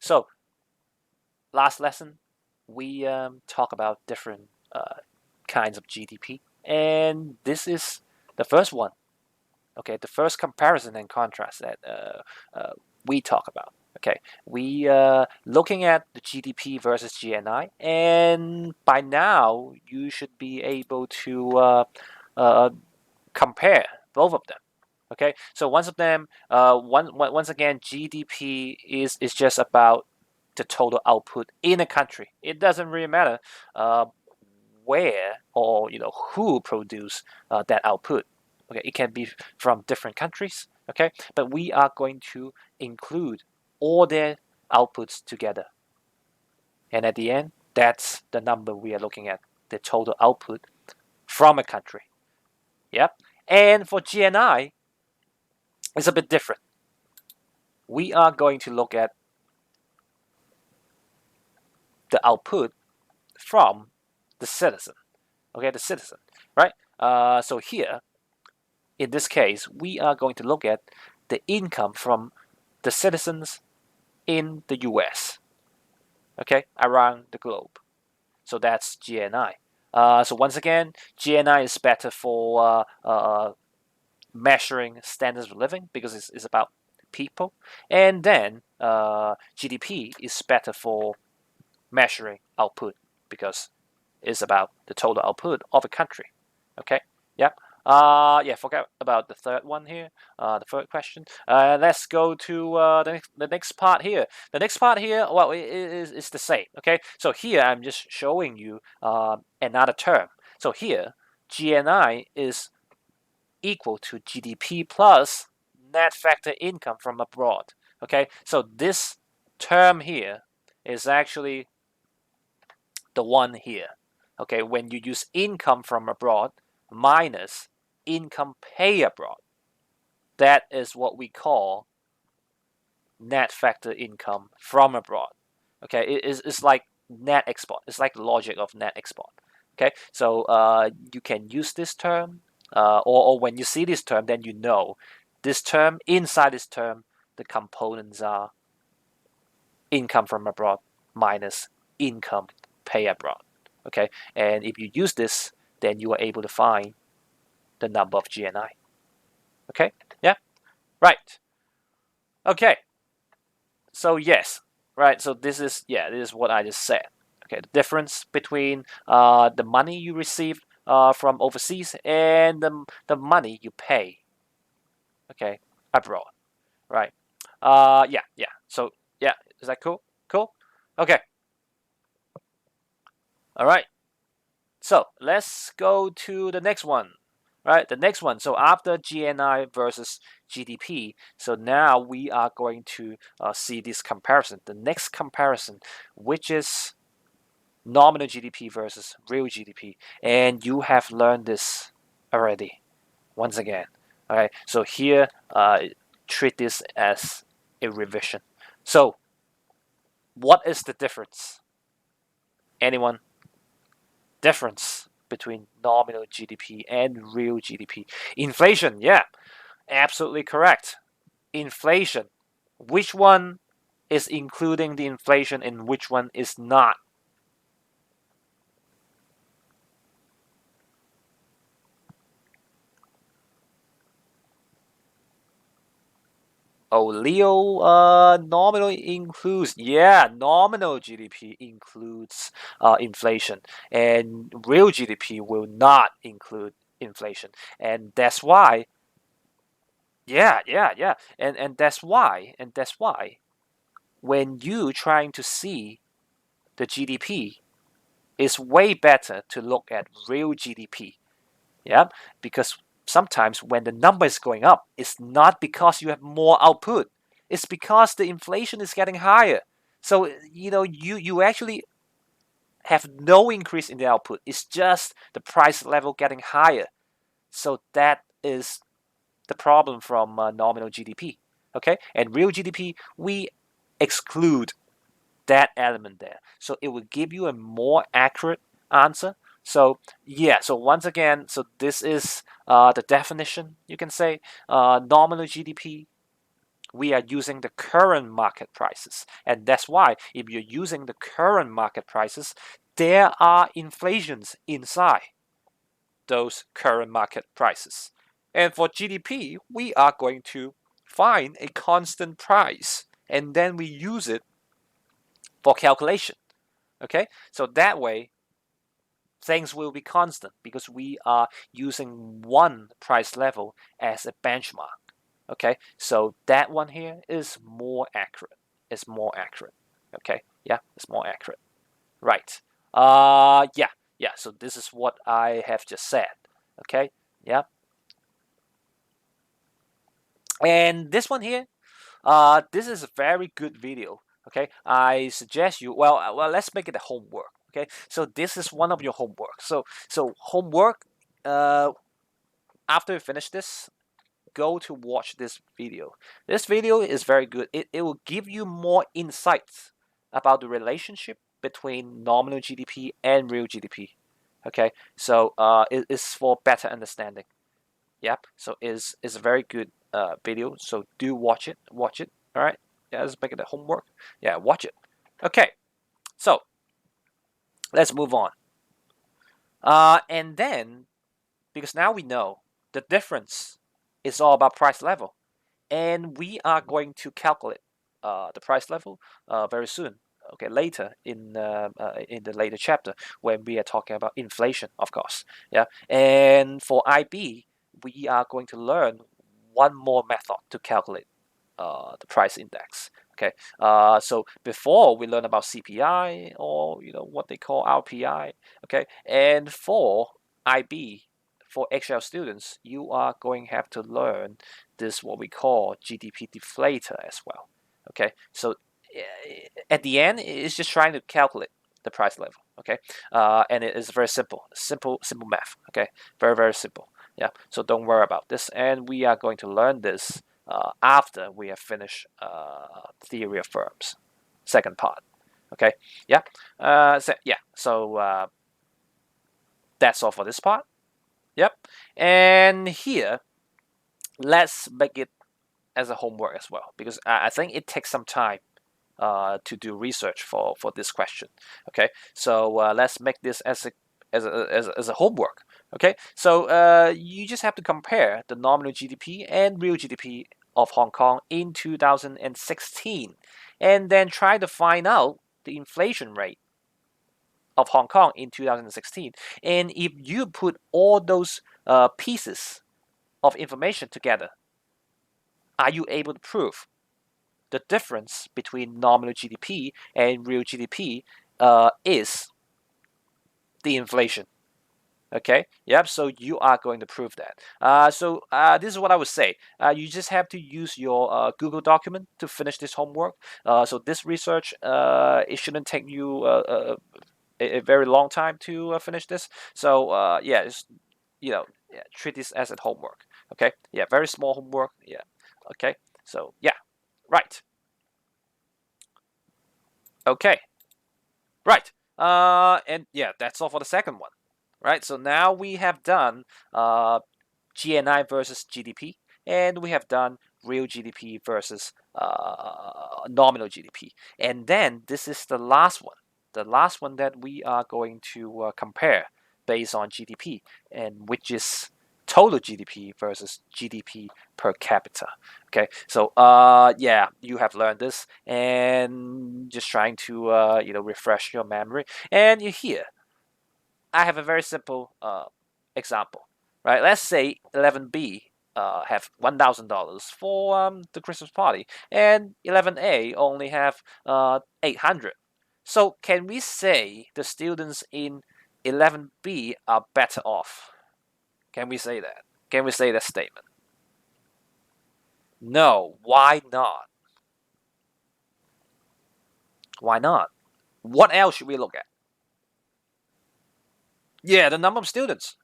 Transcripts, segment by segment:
So last lesson, we talk about different kinds of GDP, and this is the first one. Okay, the first comparison and contrast that we talk about. Okay, we looking at the GDP versus GNI, and by now you should be able to compare both of them. Okay, so once again, GDP is just about the total output in a country. It doesn't really matter uh, where or who produce that output. Okay, it can be from different countries. Okay, but we are going to include all their outputs together, and at the end, that's the number we are looking at, the total output from a country. Yep. And for GNI, it's a bit different. We are going to look at the output from the citizen. Okay, the citizen, right? So here, in this case, we are going to look at the income from the citizens in the US, okay, around the globe. So that's GNI. So once again, GNI is better for measuring standards of living because it's about people, and then GDP is better for measuring output because it's about the total output of a country. Okay, yeah. Yeah, forget about the third one here. The third question. Let's go to the next part here. The next part here, well, it is the same. Okay, so here I'm just showing you another term. So here, GNI is equal to GDP plus net factor income from abroad. Okay, so this term here is actually the one here. Okay, when you use income from abroad minus income pay abroad, that is what we call net factor income from abroad. Okay, it's like net export. It's like the logic of net export. Okay, so you can use this term, or when you see this term, then you know this term, inside this term, the components are income from abroad minus income pay abroad. Okay, and if you use this, then you are able to find the number of GNI. Okay, yeah, right. Okay, so yes, right. So this is what I just said. Okay, the difference between the money you receive from overseas and the money you pay. Okay, abroad. Right. Yeah. So yeah, is that cool? Cool. Okay. All right. So let's go to the next one. Right, the next one. So after GNI versus GDP, so now we are going to see this comparison. The next comparison, which is nominal GDP versus real GDP, and you have learned this already. Once again, all right. So here, treat this as a revision. So, what is the difference? Anyone? Difference between nominal GDP and real GDP. Inflation, yeah, absolutely correct. Inflation. Which one is including the inflation and which one is not? Oh, Leo, nominal includes, yeah, nominal GDP includes inflation, and real GDP will not include inflation. And that's why, yeah. And that's why when you trying to see the GDP, it's way better to look at real GDP. Yeah, because sometimes when the number is going up, it's not because you have more output. It's because the inflation is getting higher. So you actually have no increase in the output. It's just the price level getting higher. So that is the problem from nominal GDP. Okay, and real GDP we exclude that element there. So it will give you a more accurate answer. So yeah, so once again, so this is the definition, you can say. Nominal GDP we are using the current market prices. And that's why if you're using the current market prices, there are inflations inside those current market prices. And for GDP, we are going to find a constant price and then we use it for calculation. Okay, so that way things will be constant because we are using one price level as a benchmark. Okay, so that one here is more accurate. It's more accurate. Okay, yeah, it's more accurate. Right. Yeah, yeah. So this is what I have just said. Okay, yeah. And this one here, this is a very good video. Okay, I suggest you. Well, let's make it a homework. Okay, so this is one of your homework. So homework. Uh, After you finish this, go to watch this video. This video is very good. It will give you more insights about the relationship between nominal GDP and real GDP. Okay, so it is for better understanding. Yep. So is a very good video. So do watch it. Watch it. All right. Yeah, let's make it a homework. Yeah, watch it. Okay. So let's move on. And then because now we know the difference is all about price level, and we are going to calculate the price level very soon. Okay, later in the later chapter when we are talking about inflation, of course. Yeah, and for IB, we are going to learn one more method to calculate the price index. Okay, so before we learn about CPI or what they call RPI. Okay, and for IB, for XL students, you are going to have to learn this what we call GDP deflator as well. Okay, so at the end, it's just trying to calculate the price level. Okay, and it is very simple math. Okay, very simple. Yeah, so don't worry about this, and we are going to learn this after we have finished theory of firms, second part. Okay, yeah, so that's all for this part. Yep, and here let's make it as a homework as well because I think it takes some time to do research for this question. Okay, so let's make this as a homework. Okay, so you just have to compare the nominal GDP and real GDP of Hong Kong in 2016, and then try to find out the inflation rate of Hong Kong in 2016. And if you put all those pieces of information together, are you able to prove the difference between nominal GDP and real GDP is the inflation? Okay, yep, so you are going to prove that. This is what I would say. You just have to use your Google document to finish this homework. So this research, it shouldn't take you a very long time to finish this. So yeah, just, yeah, treat this as a homework. Okay, yeah, very small homework. Yeah, okay, so yeah, right. Okay, right. And yeah, that's all for the second one. Right. So now we have done GNI versus GDP, and we have done real GDP versus nominal GDP. And then this is the last one that we are going to compare based on GDP, and which is total GDP versus GDP per capita. Okay, so yeah, you have learned this, and just trying to refresh your memory. And you here, I have a very simple example, right? Let's say 11B have $1,000 for the Christmas party, and 11A only have 800. So can we say the students in 11B are better off? Can we say that? Can we say that statement? No. Why not? Why not? What else should we look at? Yeah, the number of students.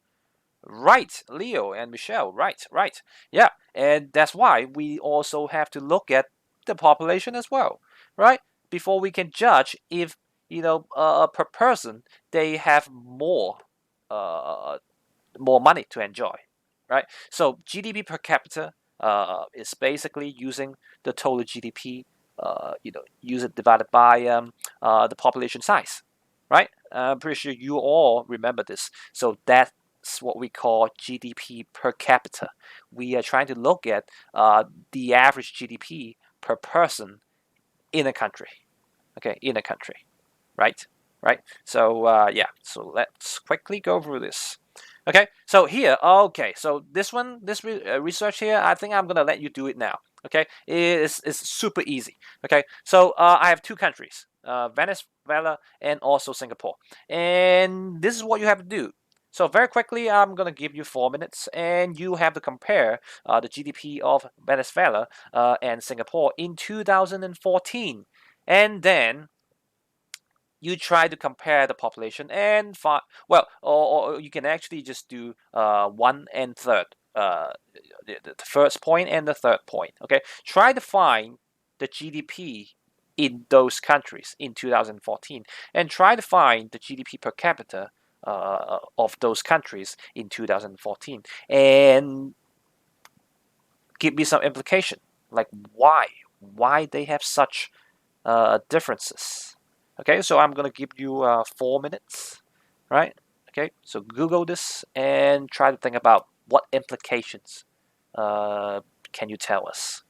Right, Leo and Michelle. Right, right. Yeah, and that's why we also have to look at the population as well, right? Before we can judge if per person they have more money to enjoy, right? So GDP per capita is basically using the total GDP, use it divided by the population size, right? I'm pretty sure you all remember this. So that's what we call GDP per capita. We are trying to look at the average GDP per person in a country. Okay, in a country, right? Right. So yeah. So let's quickly go through this. Okay. So here. Okay. So this one, this research here, I think I'm gonna let you do it now. Okay. It's super easy. Okay. So I have two countries, Venezuela and also Singapore, and this is what you have to do. So very quickly, I'm gonna give you 4 minutes, and you have to compare the GDP of Venezuela and Singapore in 2014, and then you try to compare the population and find, well, or you can actually just do one and third, the first point and the third point. Okay, try to find the GDP in those countries in 2014 and try to find the GDP per capita of those countries in 2014 and give me some implication, like why they have such differences. Okay, so I'm gonna give you 4 minutes, right? Okay, so Google this and try to think about what implications uh, can you tell us.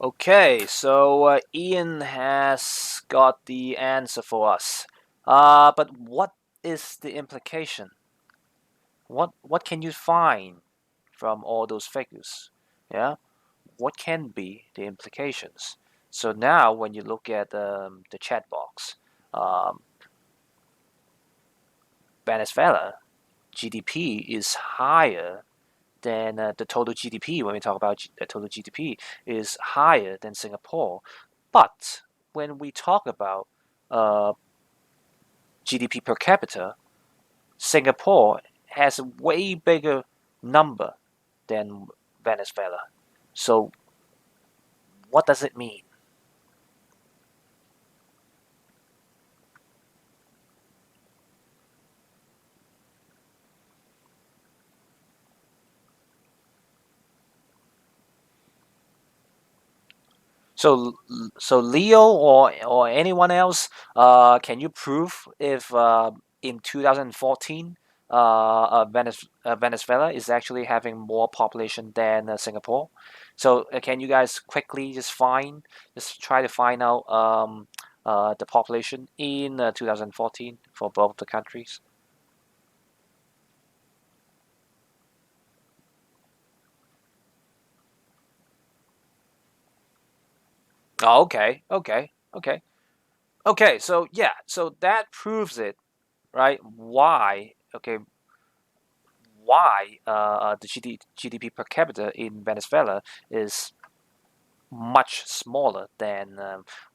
Okay, so Ian has got the answer for us. But what is the implication? What can you find from all those figures? Yeah, what can be the implications? So now, when you look at the chat box, um, Venezuela GDP is higher than the total GDP. When we talk about the total GDP, is higher than Singapore. But when we talk about uh, GDP per capita, Singapore has a way bigger number than Venezuela. So What does it mean? So, so Leo or anyone else, can you prove if in 2014, Venezuela is actually having more population than Singapore? So, can you guys quickly just try to find out the population in 2014 for both the countries? Oh, okay, okay, okay, okay. So yeah, so that proves it, right? Why? Okay, why the GDP per capita in Venezuela is much smaller than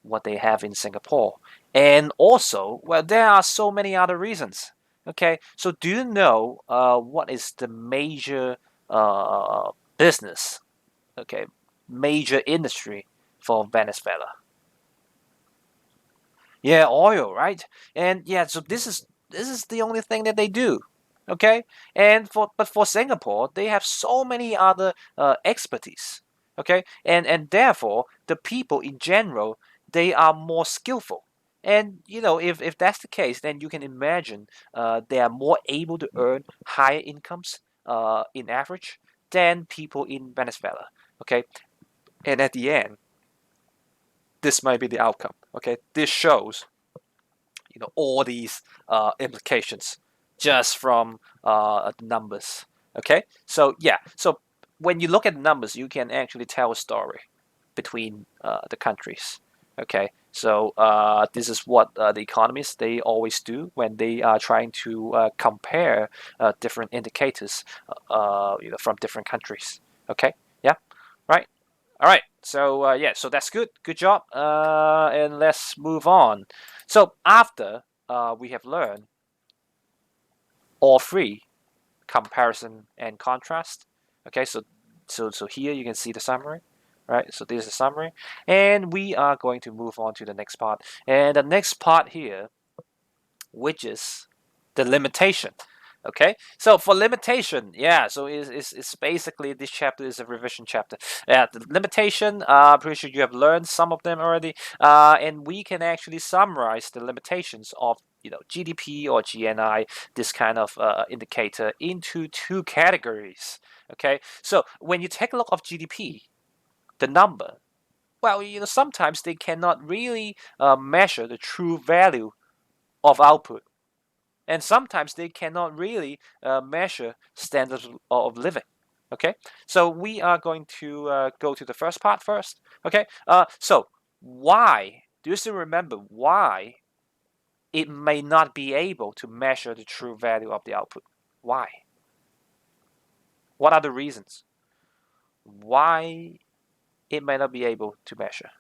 what they have in Singapore. And also, well, there are so many other reasons. Okay, so do you know what is the major uh, business? Okay, major industry for Venezuela? Yeah, oil, right? And yeah, so this is the only thing that they do. Okay, and for Singapore, they have so many other expertise. Okay, and therefore the people in general they are more skillful. And if that's the case, then you can imagine they are more able to earn higher incomes in average than people in Venezuela. Okay, and at the end, this might be the outcome. Okay, this shows all these implications just from the numbers. Okay, so yeah, so when you look at the numbers, you can actually tell a story between the countries. Okay, so this is what the economists they always do when they are trying to compare different indicators, from different countries. Okay, yeah, right. All right. So yeah, so that's good. Good job. And let's move on. So after we have learned all three, comparison and contrast. Okay. So here you can see the summary. Right. So this is the summary, and we are going to move on to the next part. And the next part here, which is the limitation. Okay, so for limitation, yeah, so it's basically this chapter is a revision chapter. Yeah, the limitation, pretty sure you have learned some of them already, and we can actually summarize the limitations of GDP or GNI, this kind of indicator, into two categories. Okay, so when you take a look of GDP, the number, well, sometimes they cannot really measure the true value of output, and sometimes they cannot really measure standards of living. Okay, so we are going to go to the first part first. Okay, so why do you still remember why it may not be able to measure the true value of the output? Why? What are the reasons why it may not be able to measure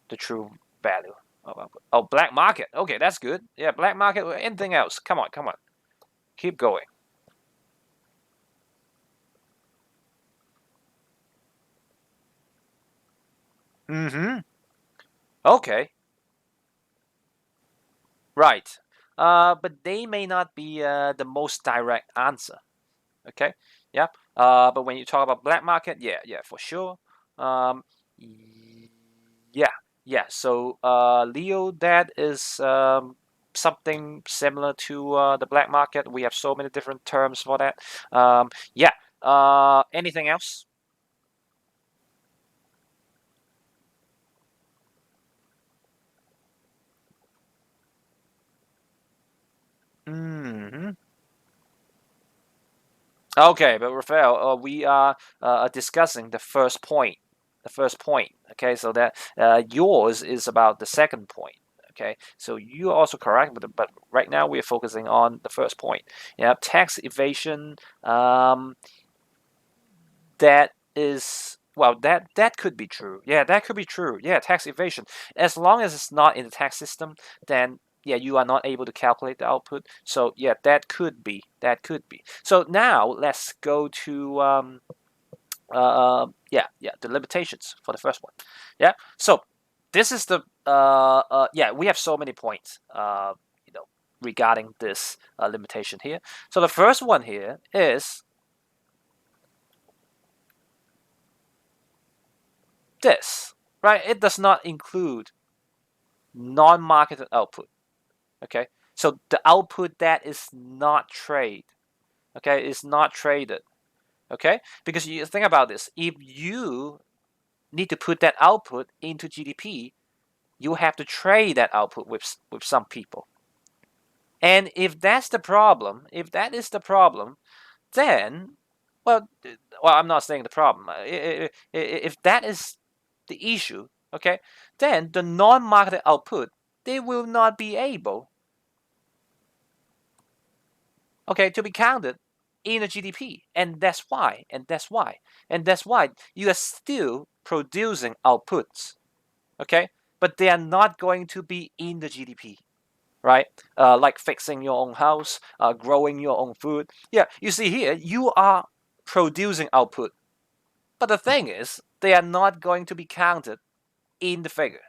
the true value of output? Oh, black market. Okay, that's good. Yeah, black market. Anything else? Come on, come on, keep going. Mm-hmm. Okay. Right. But they may not be the most direct answer. Okay. Yeah. But when you talk about black market, yeah, yeah, for sure. Um, yeah, yeah. So, Leo, that is something similar to the black market. We have so many different terms for that. Yeah. Anything else? Hmm. Okay, but Rafael, we are discussing the first point. The first point. Okay, so that yours is about the second point. Okay, so you are also correct, but right now we are focusing on the first point. Yeah, tax evasion. That is well, that could be true. Yeah, that could be true. Yeah, tax evasion. As long as it's not in the tax system, then yeah, you are not able to calculate the output. So yeah, that could be. That could be. So now let's go to yeah, yeah, the limitations for the first one. Yeah. So this is the we have so many points regarding this limitation here. So the first one here is this, right? It does not include non-marketed output. Okay, so the output that is not trade, okay, is not traded. Okay, because you think about this, if you need to put that output into GDP, you have to trade that output with some people. And if that's the problem, if that is the problem, then, well, I'm not saying the problem. If that is the issue, okay, then the non-marketed output, they will not be able, okay, to be counted in the GDP, and that's why you are still producing outputs, okay, but they are not going to be in the GDP. Right? Like fixing your own house, growing your own food. Yeah, you see here, you are producing output. But the thing is, they are not going to be counted in the figure.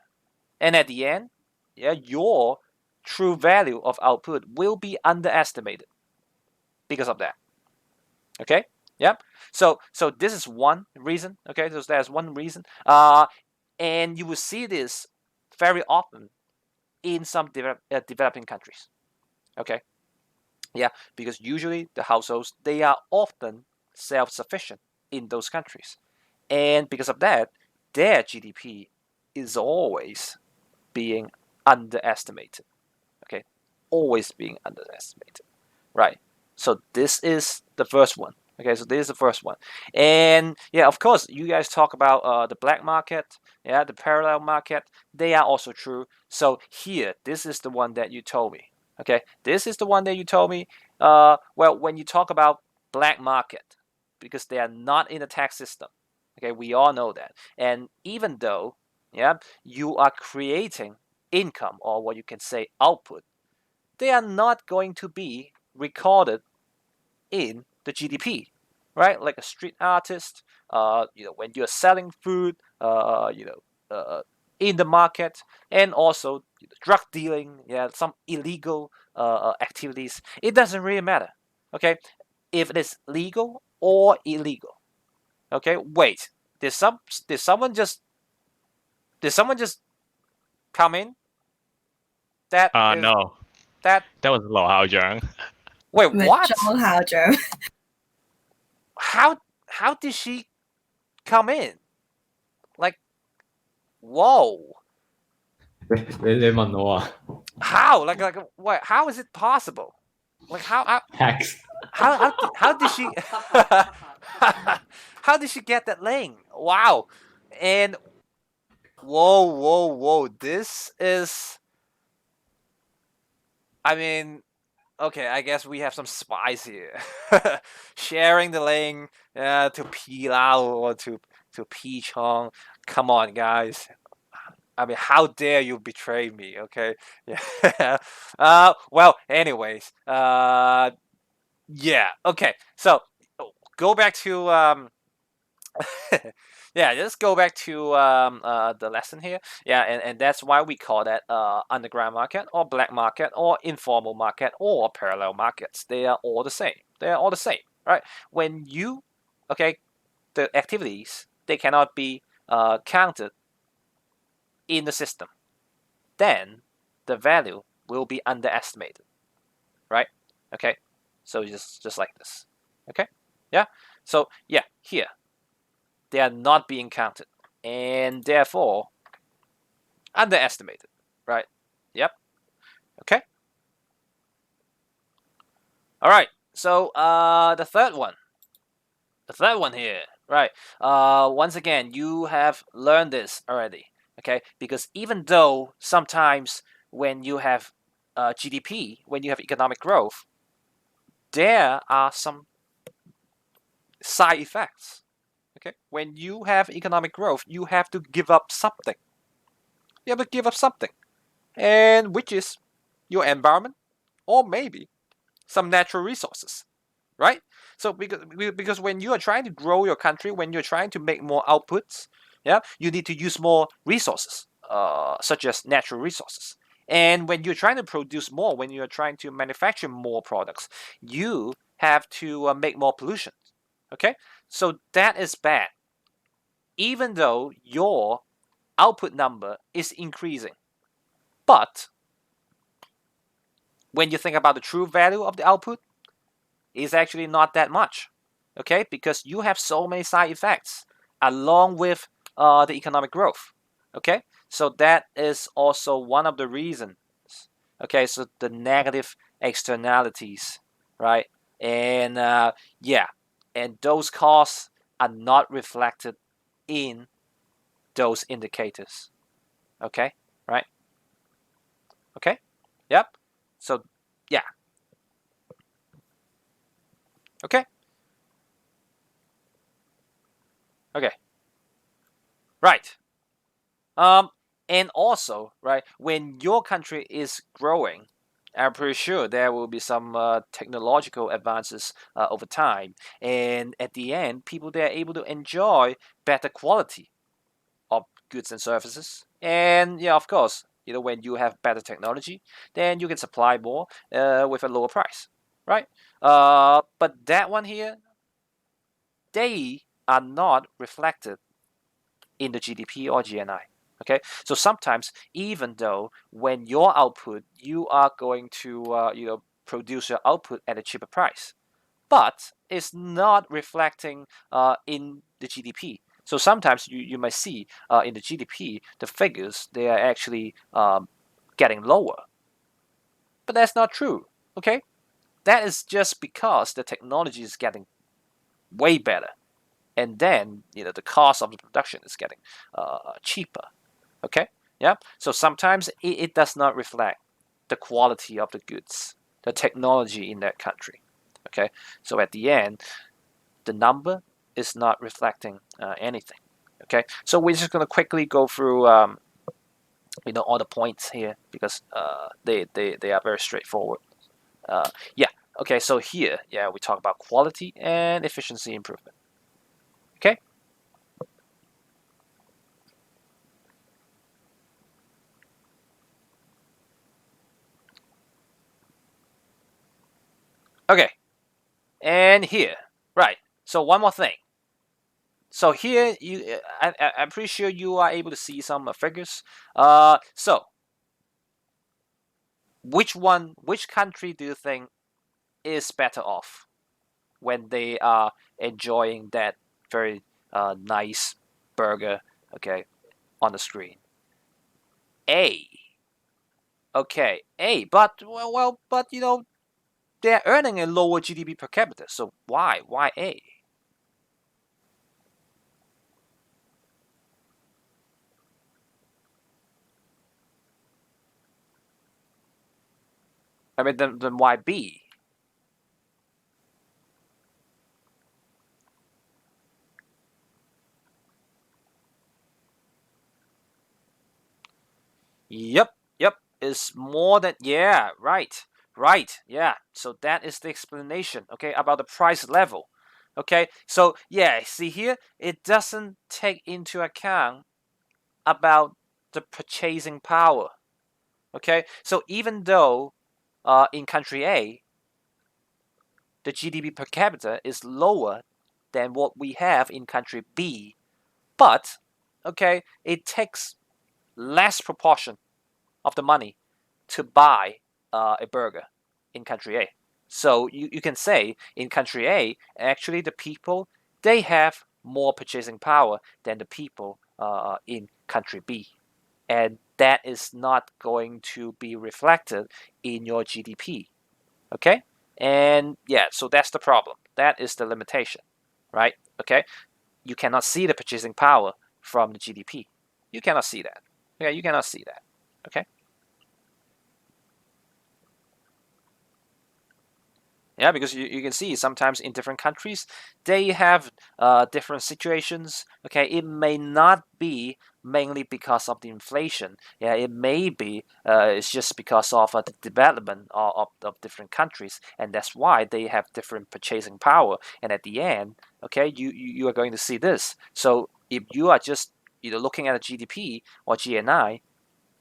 And at the end, yeah, your true value of output will be underestimated because of that. Okay? Yeah. So this is one reason. Okay, so there's one reason. And you will see this very often in some developing countries. Okay. Yeah, because usually the households, they are often self-sufficient in those countries, and because of that, their GDP is always being underestimated. Okay, always being underestimated. Right. So this is the first one. Okay, so this is the first one, and yeah, of course, you guys talk about the black market, yeah, the parallel market. They are also true. So here, this is the one that you told me. Okay, this is the one that you told me. Well, when you talk about black market, because they are not in the tax system. Okay, we all know that, and even though, yeah, you are creating income or what you can say output, they are not going to be recorded in the GDP, right? Like a street artist, when you're selling food, in the market, and also drug dealing, yeah, some illegal activities. It doesn't really matter, okay, if it is legal or illegal. Okay, wait, did some did someone just did someone just come in? That is No, that. that was 老校長. Wait, 咪 what? 莊校長 How did she come in? Like, whoa. 你問我啊 How? Like what? How is it possible? Like hacks how did she how did she get that link? Wow. And whoa. This is, I mean, okay, I guess we have some spies here. Sharing the link to P Lao or to P Chong. Come on, guys. I mean, how dare you betray me? Okay, yeah. Well, anyways, yeah. Okay, so go back to yeah, just go back to the lesson here. Yeah, and that's why we call that underground market or black market or informal market or parallel markets. They are all the same. They are all the same, right? When you, okay, the activities, they cannot be counted in the system, then the value will be underestimated, right? Okay, so just like this. Okay, yeah. So yeah, here they are not being counted and therefore underestimated, right? Yep. Okay. All right. So the third one here, right? Once again, you have learned this already, okay? Because even though sometimes when you have GDP, when you have economic growth, there are some side effects. Okay, when you have economic growth, you have to give up something. You have to give up something, and which is your environment, or maybe some natural resources, right? So because when you are trying to grow your country, when you're trying to make more outputs, Yeah, you need to use more resources, such as natural resources. And when you're trying to produce more, when you're trying to manufacture more products, you have to make more pollution. Okay, so that is bad, even though your output number is increasing. But when you think about the true value of the output, it's actually not that much. Okay, because you have so many side effects along with the economic growth. Okay, so that is also one of the reasons. Okay, so the negative externalities, right? And yeah, and those costs are not reflected in those indicators. Okay, right? Okay, yep. So yeah, okay, okay, right. Um, and also, right, when your country is growing, I'm pretty sure there will be some technological advances over time, and at the end, people they are able to enjoy better quality of goods and services. And yeah, of course, when you have better technology, then you can supply more with a lower price, right? But that one here, they are not reflected in the GDP or GNI. Okay, so sometimes even though when your output you are going to produce your output at a cheaper price, but it's not reflecting in the GDP. So sometimes you might see in the GDP the figures they are actually getting lower, but that's not true. Okay, that is just because the technology is getting way better, and then the cost of the production is getting cheaper. Okay, yeah. So sometimes it does not reflect the quality of the goods, the technology in that country. Okay, so at the end, the number is not reflecting anything. Okay, so we're just gonna quickly go through all the points here because they are very straightforward. Yeah. Okay, so here, yeah, we talk about quality and efficiency improvement. Okay. Okay, and here, right. So one more thing. So here, I'm pretty sure you are able to see some figures. So which country do you think is better off when they are enjoying that very nice burger? Okay, on the screen. A. Okay, A. But but they're earning a lower GDP per capita. So why? Why A? I mean, then why B? Yep, yep. Is more than yeah, right. Right. Yeah. So that is the explanation, okay, about the price level. Okay? So, yeah, see here, it doesn't take into account about the purchasing power. Okay? So even though in country A, the GDP per capita is lower than what we have in country B, but okay, it takes less proportion of the money to buy a burger in country A. So you can say in country A, actually the people they have more purchasing power than the people in country B, and that is not going to be reflected in your GDP. Okay, and yeah, so that's the problem. That is the limitation, right? Okay, you cannot see the purchasing power from the GDP. You cannot see that. Yeah, you cannot see that. Okay. Yeah, because you can see sometimes in different countries they have different situations. Okay, it may not be mainly because of the inflation. Yeah, it may be it's just because of the development of different countries, and that's why they have different purchasing power. And at the end, okay, you are going to see this. So if you are just looking at a GDP or GNI,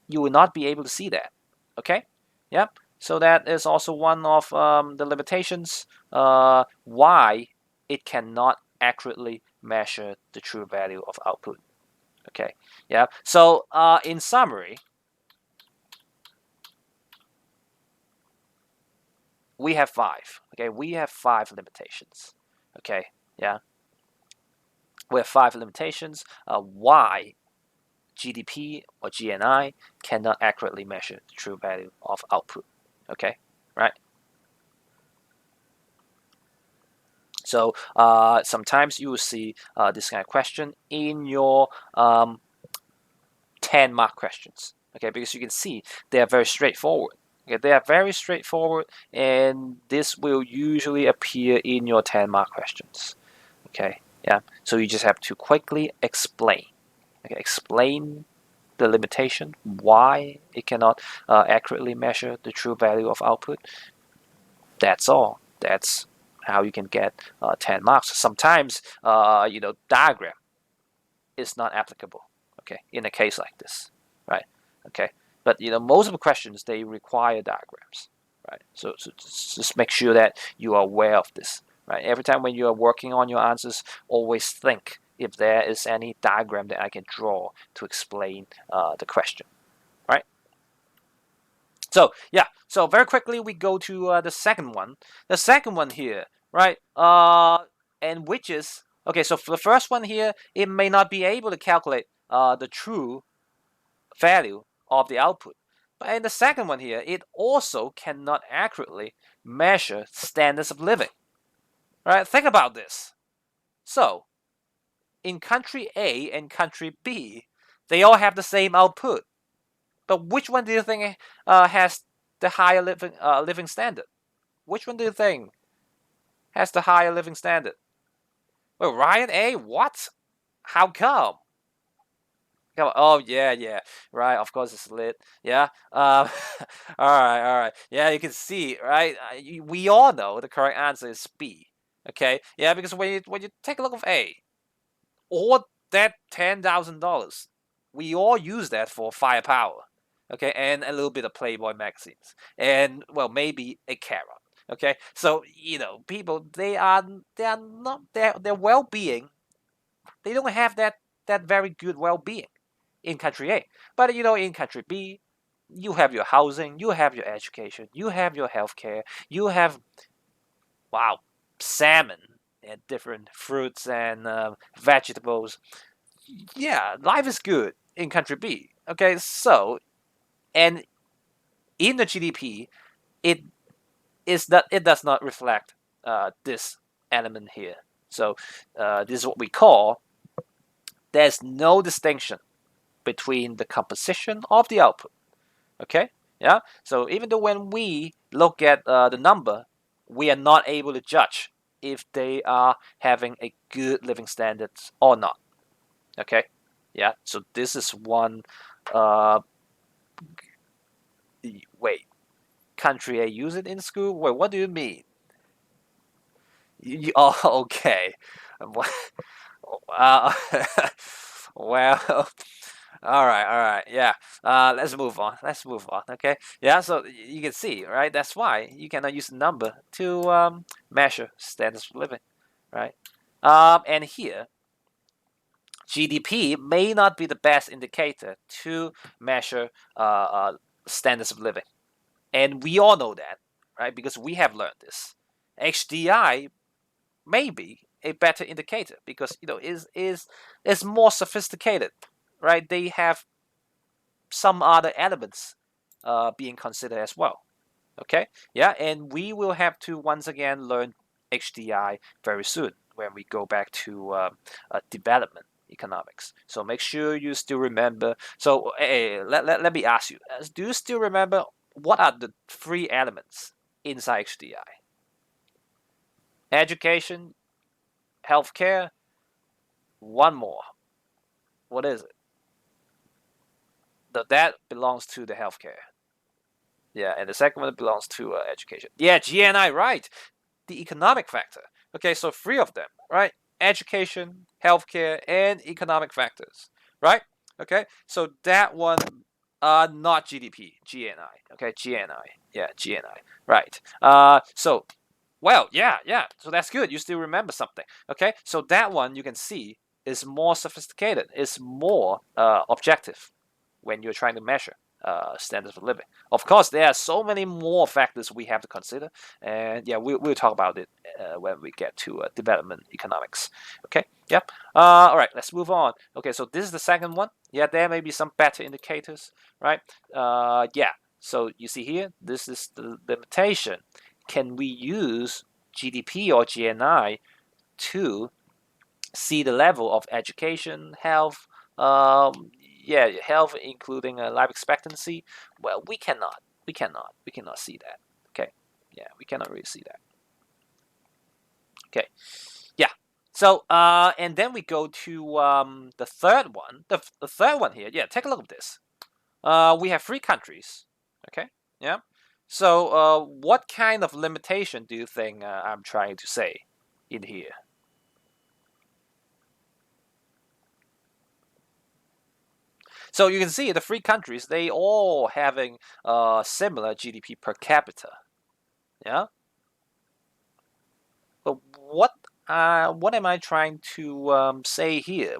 you will not be able to see that. Okay, yeah. So that is also one of the limitations why it cannot accurately measure the true value of output. Okay, yeah. So in summary, we have five. Okay, we have five limitations. Okay, yeah. We have five limitations. Why GDP or GNI cannot accurately measure the true value of output. Okay, right? So sometimes you will see this kind of question in your 10-mark questions. Okay, because you can see they are very straightforward. Okay, they are very straightforward, and this will usually appear in your 10-mark questions. Okay, yeah. So you just have to quickly explain. Okay, explain the limitation, why it cannot accurately measure the true value of output. That's all. That's how you can get 10 marks. Sometimes, diagram is not applicable. Okay, in a case like this, right? Okay, but most of the questions they require diagrams, right? So just make sure that you are aware of this, right? Every time when you are working on your answers, always think if there is any diagram that I can draw to explain the question, right? So yeah, so very quickly we go to the second one. The second one here, right? And which is okay. So for the first one here, it may not be able to calculate the true value of the output. But in the second one here, it also cannot accurately measure standards of living. Right? Think about this. So in country A and country B, they all have the same output. But which one do you think has the higher living standard? Which one do you think has the higher living standard? Well, Ryan A. What? How come? Oh yeah, right. Of course it's lit. Yeah. All right. Yeah, you can see, right? We all know the correct answer is B. Okay. Yeah, because when you take a look of A, all that $10,000, we all use that for firepower. Okay, and a little bit of Playboy magazines, and well, maybe a carrot. Okay, so people they are not their well-being. They don't have that very good well-being in country A, but in country B, you have your housing, you have your education, you have your healthcare, you have wow salmon and different fruits and vegetables. Yeah, life is good in country B. Okay, so and in the GDP, it it does not reflect this element here. So this is what we call there's no distinction between the composition of the output. Okay, yeah. So even though when we look at the number, we are not able to judge if they are having a good living standards or not. Okay, yeah. So this is one. Uh, wait, country A use it in school? Wait, what do you mean? Oh, okay. Uh, well, all right, yeah. Let's move on. Let's move on. Okay, yeah. So you can see, right? That's why you cannot use a number to measure standards of living, right? And here, GDP may not be the best indicator to measure standards of living, and we all know that, right? Because we have learned this. HDI may be a better indicator because is more sophisticated, right? They have some other elements being considered as well. Okay, yeah, and we will have to once again learn HDI very soon when we go back to development economics. So make sure you still remember. So let me ask you, do you still remember what are the three elements inside HDI? Education, healthcare, one more. What is it? That belongs to the healthcare. Yeah, and the second one belongs to education. Yeah, GNI, right. The economic factor. Okay, so three of them, right? Education, healthcare, and economic factors, right? Okay, so that one, not GDP, GNI. Okay, GNI. Yeah, GNI. Right. So, well, yeah. So that's good. You still remember something. Okay, so that one you can see is more sophisticated. It's more objective when you're trying to measure standards of living. Of course, there are so many more factors we have to consider, and yeah, we'll talk about it when we get to development economics. Okay, yep. All right, let's move on. Okay, so this is the second one. Yeah, there may be some better indicators, right? Yeah. So you see here, this is the limitation. Can we use GDP or GNI to see the level of education, health, health including life expectancy? Well, we cannot. We cannot see that. Okay. Yeah, we cannot really see that. Okay. Yeah. So, and then we go to the third one. The third one here. Yeah, take a look at this. We have three countries. Okay. Yeah. So, what kind of limitation do you think I'm trying to say in here? So you can see the three countries, they all having similar GDP per capita. Yeah. But what am I trying to say here?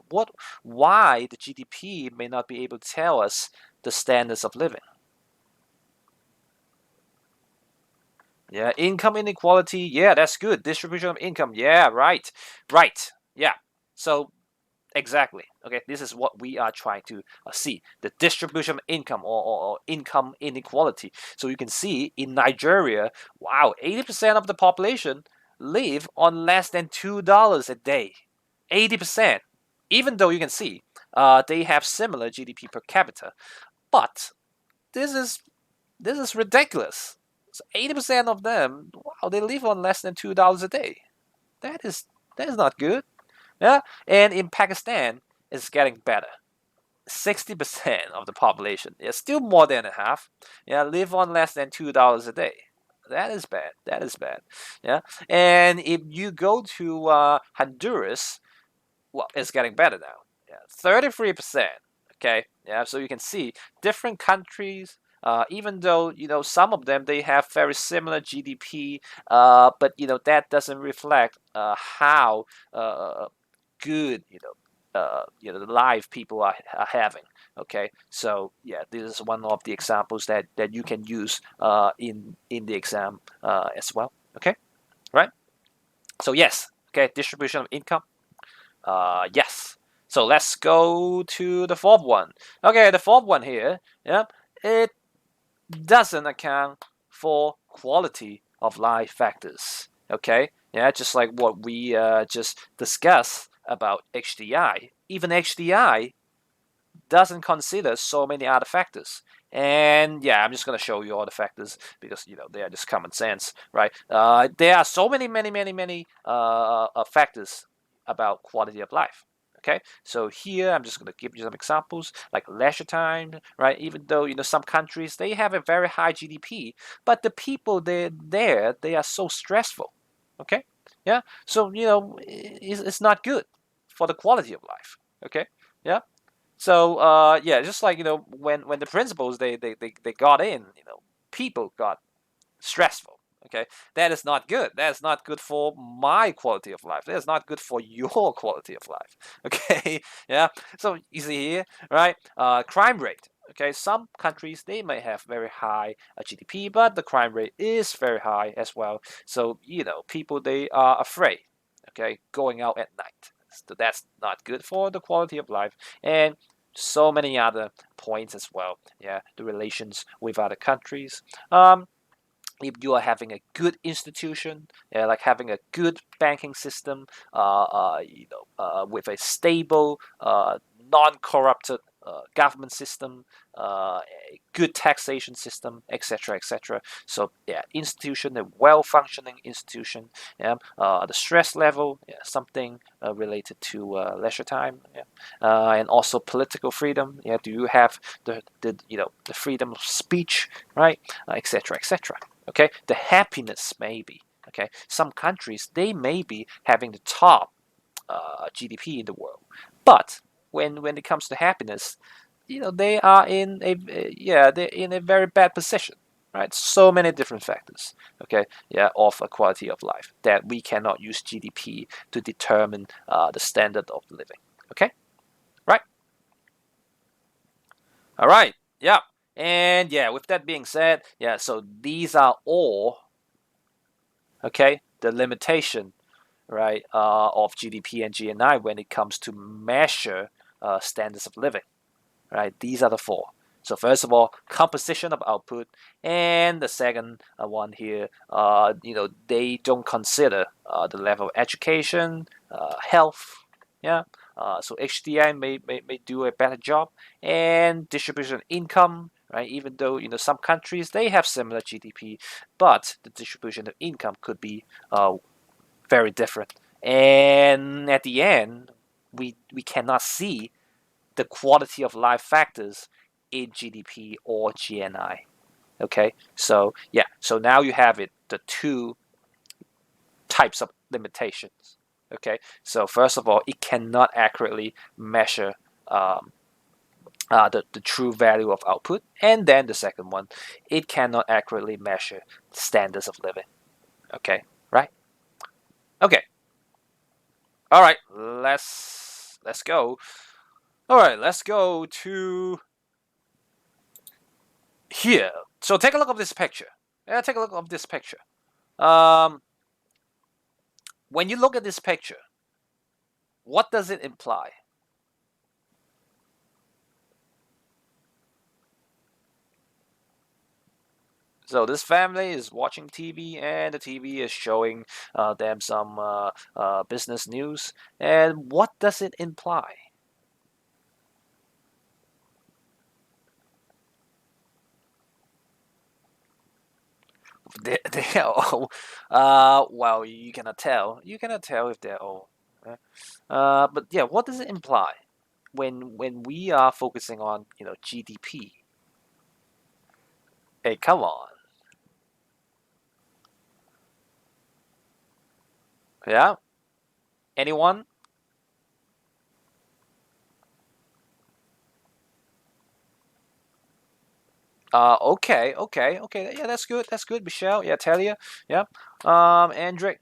Why the GDP may not be able to tell us the standards of living? Yeah, income inequality. Yeah, that's good. Distribution of income. Yeah, right, right. Yeah. So exactly. Okay, this is what we are trying to see: the distribution of income or income inequality. So you can see in Nigeria, wow, 80% of the population live on less than $2 a day. 80%. Even though you can see they have similar GDP per capita, but this is this is ridiculous. So 80% of them, wow, they live on less than $2 a day. That is that is not good. Yeah, and in Pakistan, it's getting better. 60% of the population, yeah, still more than a half, yeah, live on less than $2 a day. That is bad. That is bad. Yeah, and if you go to Honduras, well, it's getting better now. Yeah, 33%. Okay, yeah, so you can see different countries. Even though some of them they have very similar GDP, but that doesn't reflect how good the life people are having. Okay, so yeah, this is one of the examples that you can use in the exam as well. Okay, right. So yes, okay, distribution of income. Yes. So let's go to the fourth one. Okay, the fourth one here. Yeah, it doesn't account for quality of life factors. Okay, yeah, just like what we just discussed about HDI. Even HDI doesn't consider so many other factors. And yeah, I'm just gonna show you all the factors because they are just common sense, right? There are so many factors about quality of life. Okay, so here I'm just gonna give you some examples like leisure time, right? Even though some countries they have a very high GDP, but the people they are so stressful. Okay, yeah, so it's not good for the quality of life. Okay, yeah. So yeah, just like when the principals they got in, people got stressful. Okay, that is not good. That is not good for my quality of life. That is not good for your quality of life. Okay, yeah. So you see here, right? Crime rate. Okay, some countries they may have very high GDP, but the crime rate is very high as well. So people they are afraid. Okay, going out at night. So that's not good for the quality of life. And so many other points as well. Yeah, the relations with other countries. If you are having a good institution, yeah, like having a good banking system, with a stable, non-corrupted government system, a good taxation system, etc., etc. So yeah, institution, a well-functioning institution. Yeah, the stress level, yeah, something related to leisure time. Yeah, and also political freedom. Yeah, do you have the freedom of speech, right, etc., etc. Okay, the happiness maybe. Okay, some countries they may be having the top GDP in the world, but when it comes to happiness, they are in they're in a very bad position, right? So many different factors, okay, of a quality of life that we cannot use GDP to determine the standard of living. Okay, right? All right, yeah, and with that being said, so these are all okay the limitation, right, of GDP and GNI when it comes to measure standards of living. Right? These are the four. So first of all, composition of output, and the second one here, they don't consider the level of education, health, yeah. So HDI may do a better job, and distribution of income, right? Even though some countries they have similar GDP, but the distribution of income could be very different. And at the end, we cannot see the quality of life factors in GDP or GNI. Okay, so so now you have it, the two types of limitations. Okay, so first of all, it cannot accurately measure the true value of output, and then the second one, it cannot accurately measure standards of living. Okay, right? Okay, all right, let's go. All right, let's go to here. So take a look at this picture. Yeah, take a look at this picture. Um, when you look at this picture, what does it imply? So this family is watching TV, and the TV is showing them some business news. And what does it imply? They are all, well, you cannot tell. You cannot tell if they're all. But what does it imply when we are focusing on GDP? Hey, come on. Yeah. Anyone? Okay. Yeah, that's good. That's good, Michelle. Yeah, Talia. Yeah. Andric.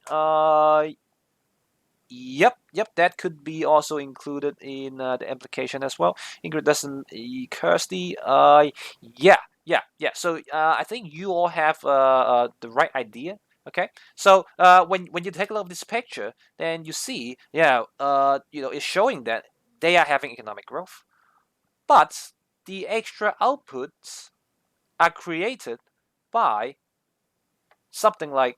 Yep. That could be also included in the application as well. Ingrid doesn't. Kirsty. Yeah. So I think you all have the right idea. Okay. So when you take a look at this picture, then you see, it's showing that they are having economic growth, but the extra outputs are created by something like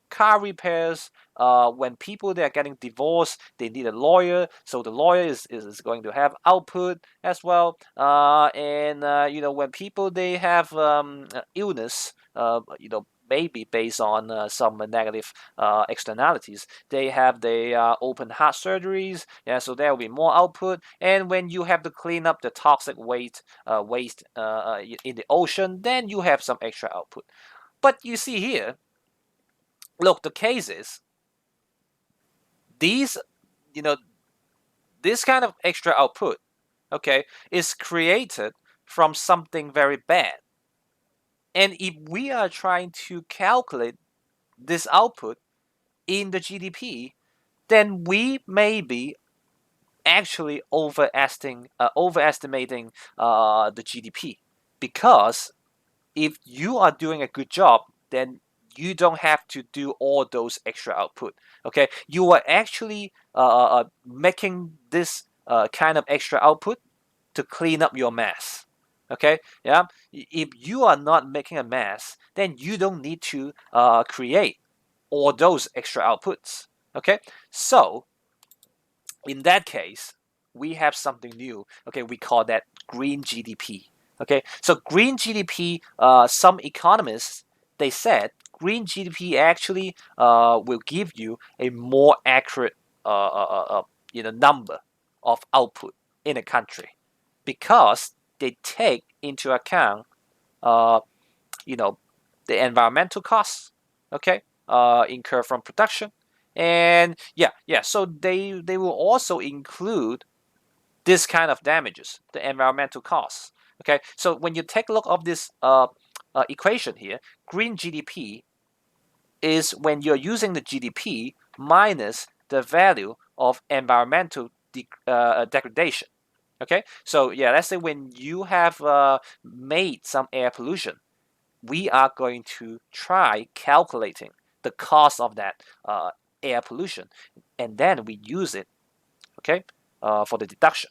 car repairs. When people they are getting divorced, they need a lawyer, so the lawyer is going to have output as well. And when people they have illness, maybe based on some negative externalities, they have the open heart surgeries. Yeah, so there will be more output. And when you have to clean up the toxic waste in the ocean, then you have some extra output. But you see here, look, the case is these, you know, this kind of extra output, okay, is created from something very bad. And if we are trying to calculate this output in the GDP, then we may be actually overestimating the GDP, because if you are doing a good job, then you don't have to do all those extra output. Okay, you are actually making this kind of extra output to clean up your mess. Okay, yeah. If you are not making a mess, then you don't need to create all those extra outputs. Okay, so in that case, we have something new. Okay, we call that green GDP. Okay, so green GDP, some economists they said green GDP actually will give you a more accurate number of output in a country, because they take into account uh, you know the environmental costs, okay, incurred from production, and so they will also include this kind of damages, the environmental costs. Okay, so when you take a look of this equation here, green GDP is when you're using the GDP minus the value of environmental degradation. Okay, so yeah, let's say when you have made some air pollution, we are going to try calculating the cost of that air pollution, and then we use it, okay, for the deduction.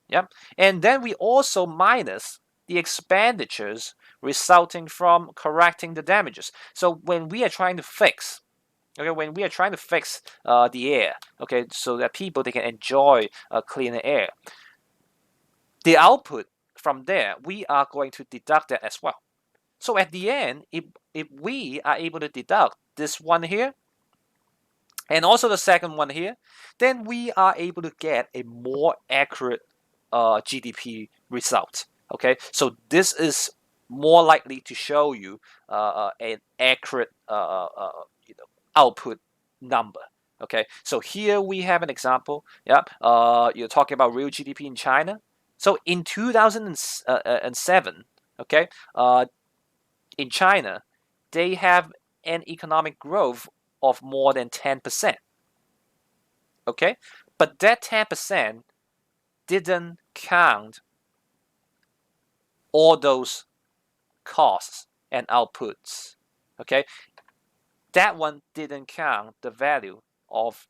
Yeah, and then we also minus the expenditures resulting from correcting the damages. So when we are trying to fix, okay, when we are trying to fix the air, okay, so that people they can enjoy cleaner air, the output from there we are going to deduct that as well. So at the end, if we are able to deduct this one here and also the second one here, then we are able to get a more accurate GDP result. Okay, so this is more likely to show you an accurate output number. Okay, so here we have an example. Yeah, you're talking about real GDP in China. So in 2007, okay, in China, they have an economic growth of more than 10%. Okay, but that 10% didn't count all those costs and outputs. Okay, that one didn't count the value of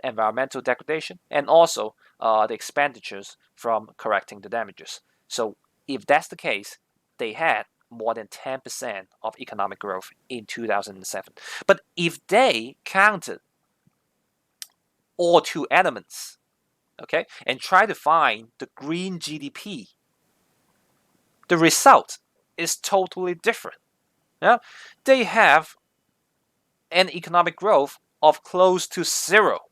environmental degradation and also the expenditures from correcting the damages. So if that's the case, they had more than 10% of economic growth in 2007. But if they counted all two elements, okay, and try to find the green GDP, the result is totally different. Yeah? They have an economic growth of close to zero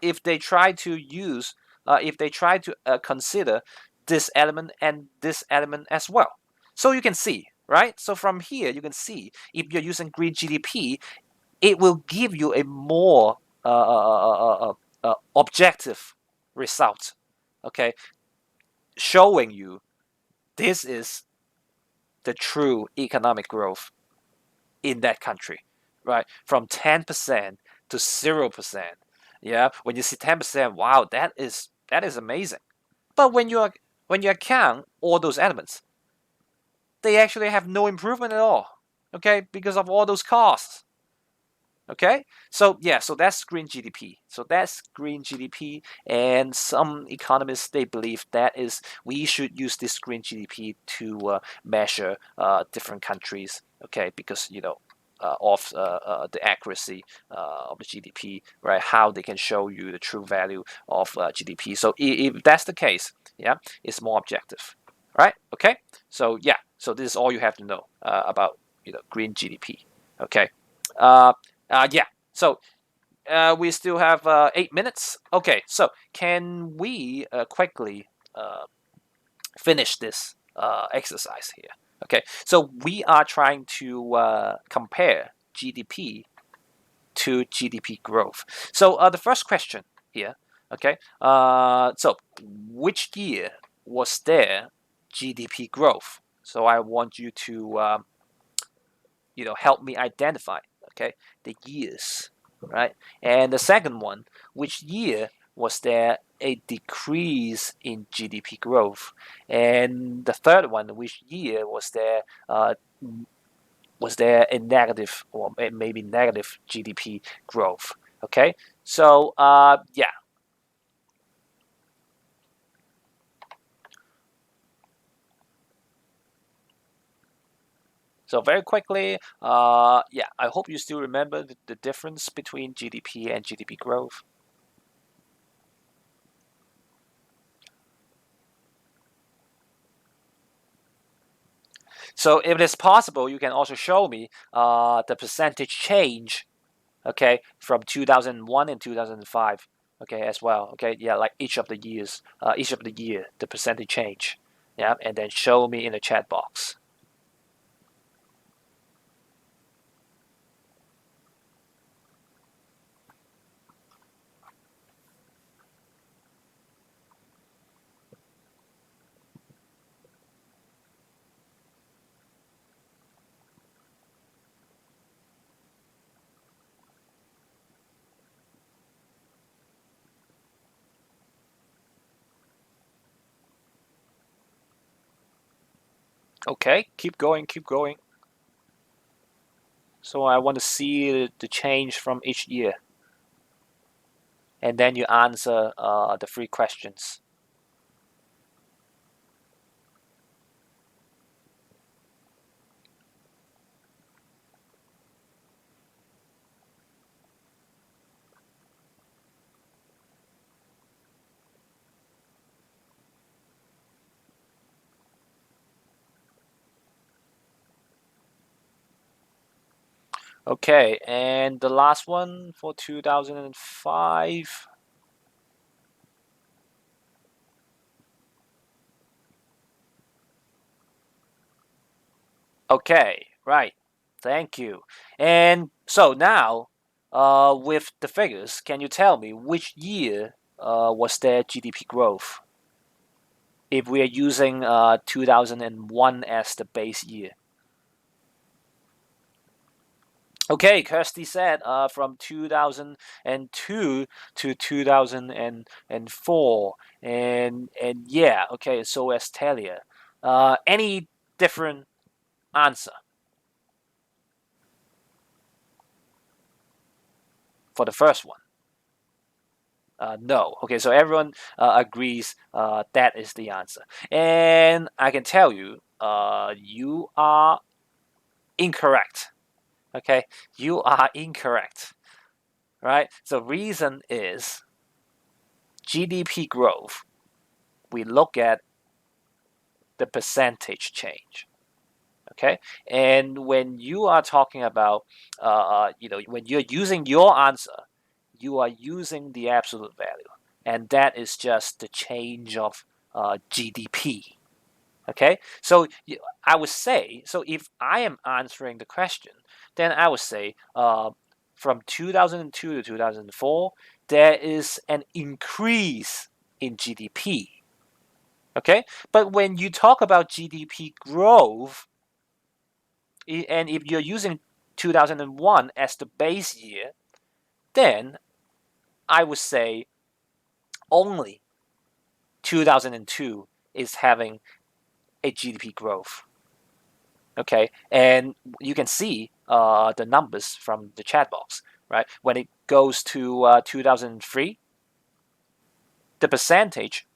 if they try to use, if they try to consider this element and this element as well. So you can see, right? So from here, you can see if you're using green GDP, it will give you a more objective result, okay, showing you this is the true economic growth in that country, right? From 10% to 0%. Yeah, when you see 10%, wow, that is amazing. But when you account all those elements, they actually have no improvement at all. Okay, because of all those costs. Okay, so yeah, so that's green GDP. So that's green GDP, and some economists they believe that is we should use this green GDP to measure different countries. Okay, because of the accuracy of the GDP, right? How they can show you the true value of GDP. So if that's the case, yeah, it's more objective, right? Okay, so yeah, so this is all you have to know about green GDP. Okay. Uh, yeah. So we still have 8 minutes. Okay. So can we quickly finish this exercise here? Okay. So we are trying to compare GDP to GDP growth. So the first question here. Okay. So which year was there GDP growth? So I want you to help me identify, okay, the years, right? And the second one, which year was there a decrease in GDP growth? And the third one, which year was there a negative or maybe negative GDP growth? Okay, so yeah. So very quickly, yeah, I hope you still remember the difference between GDP and GDP growth. So if it is possible, you can also show me the percentage change, okay, from 2001 and 2005, okay, as well, okay, yeah, like each of the years, each of the year, the percentage change, yeah, and then show me in the chat box. Okay, keep going, keep going. So I want to see the change from each year. And then you answer the three questions. Okay, and the last one for 2005. Okay, right. Thank you. And so now, with the figures, can you tell me which year was there GDP growth? If we are using 2001 as the base year. Okay, Kirsty said from 2002 to 2004, and yeah, okay, so as Talia. Any different answer for the first one? No. Okay, so everyone agrees that is the answer, and I can tell you, you are incorrect. Okay, you are incorrect. Right. So reason is GDP growth. We look at the percentage change. Okay, and when you are talking about, when you're using your answer, you are using the absolute value, and that is just the change of GDP. Okay, so I would say, so if I am answering the question, then I would say from 2002 to 2004, there is an increase in GDP. Okay, but when you talk about GDP growth, and if you're using 2001 as the base year, then I would say only 2002 is having a GDP growth. Okay, and you can see the numbers from the chat box, right? When it goes to 2003, the percentage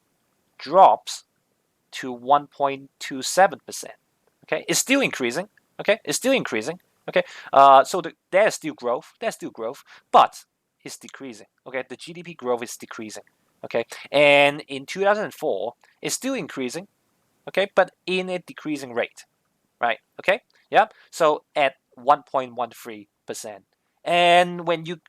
drops to 1.27%. Okay, it's still increasing. Okay, it's still increasing. Okay, so there's still growth. There's still growth, but it's decreasing. Okay, the GDP growth is decreasing. Okay, and in 2004, it's still increasing. Okay, but in a decreasing rate. Right. Okay. Yeah. So at 1.13%, and when you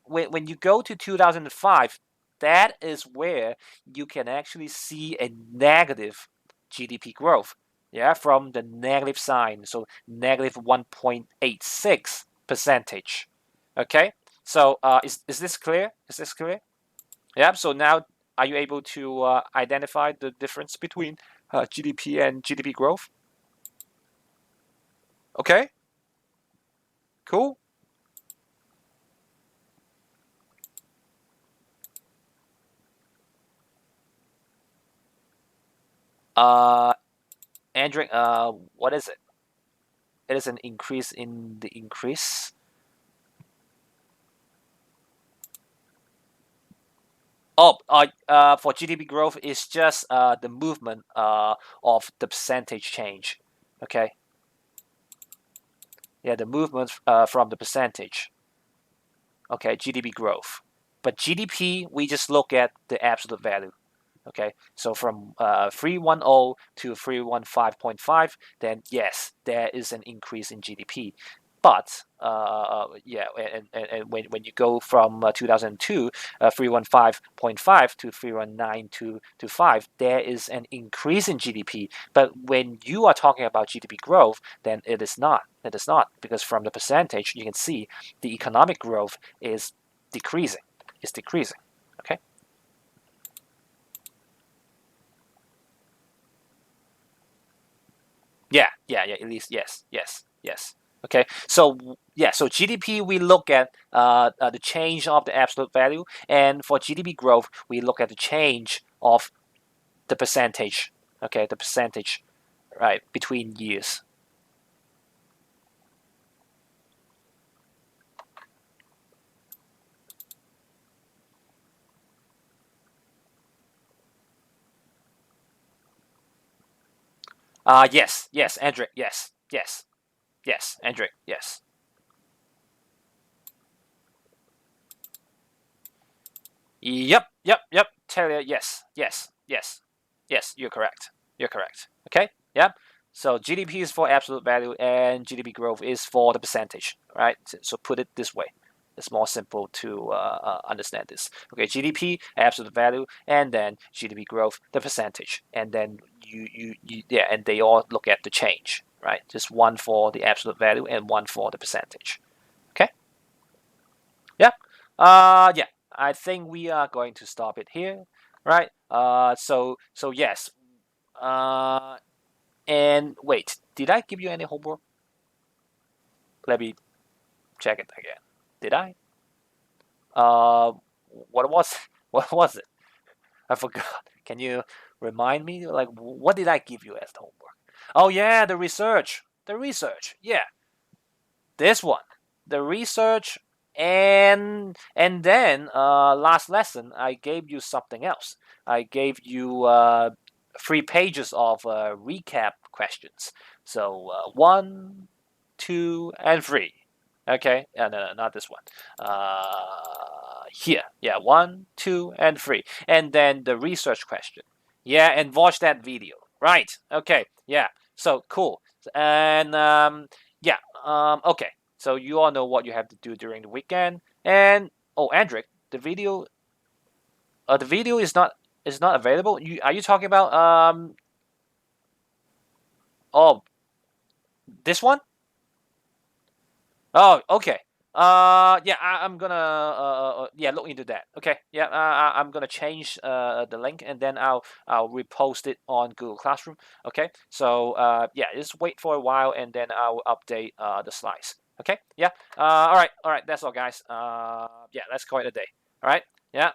go to 2005, that is where you can actually see a negative GDP growth. Yeah, from the negative sign, so negative 1.86 percentage. Okay. So is this clear? Is this clear? Yeah. So now, are you able to identify the difference between GDP and GDP growth? Okay. Cool. Uh, Andrew, what is it? It is an increase in the increase. Oh, for GDP growth, it's just the movement of the percentage change. Okay, yeah, the movement from the percentage. Okay, GDP growth. But GDP, we just look at the absolute value. Okay, so from 310 to 315.5, then yes, there is an increase in GDP. But yeah, and when you go from 2002, 315.5 to 319 to 5, there is an increase in GDP. But when you are talking about GDP growth, then it is not. It is not, because from the percentage, you can see the economic growth is decreasing. It's decreasing. Okay. Yeah, yeah, yeah. At least yes, yes, yes. Okay, so yeah, so GDP we look at the change of the absolute value, and for GDP growth we look at the change of the percentage. Okay, the percentage, right, between years. Yes, yes, Andric, yes, yes, yes, Andric, yes. Yep. Taylor, yes, yes, yes, yes. You're correct. You're correct. Okay. Yep. So GDP is for absolute value, and GDP growth is for the percentage, right? So put it this way. It's more simple to understand this. Okay, GDP absolute value, and then GDP growth the percentage, and then yeah, and they all look at the change, right? Just one for the absolute value and one for the percentage. Okay. Yeah. Yeah. I think we are going to stop it here, right? So yes. Uh, and wait, did I give you any homework? Let me check it again. Did I? Uh, what was what was it? I forgot. Can you remind me? Like, what did I give you as homework? Oh yeah, the research. The research. Yeah, this one, the research, and then last lesson I gave you something else. I gave you 3 pages of recap questions. So 1, 2, and 3. Okay, no, not this one. Here, yeah, 1, 2, and 3, and then the research question. Yeah, and watch that video. Right. Okay. Yeah. So cool. And yeah. Okay. So you all know what you have to do during the weekend. And oh, Andric, the video is not available. Are you talking about oh, this one? Oh, okay. Yeah, I'm gonna yeah, look into that. Okay, yeah, I'm gonna change the link, and then I'll repost it on Google Classroom. Okay, so yeah, just wait for a while, and then I'll update the slides. Okay, yeah. All right, that's all, guys. Yeah, let's call it a day. All right, yeah.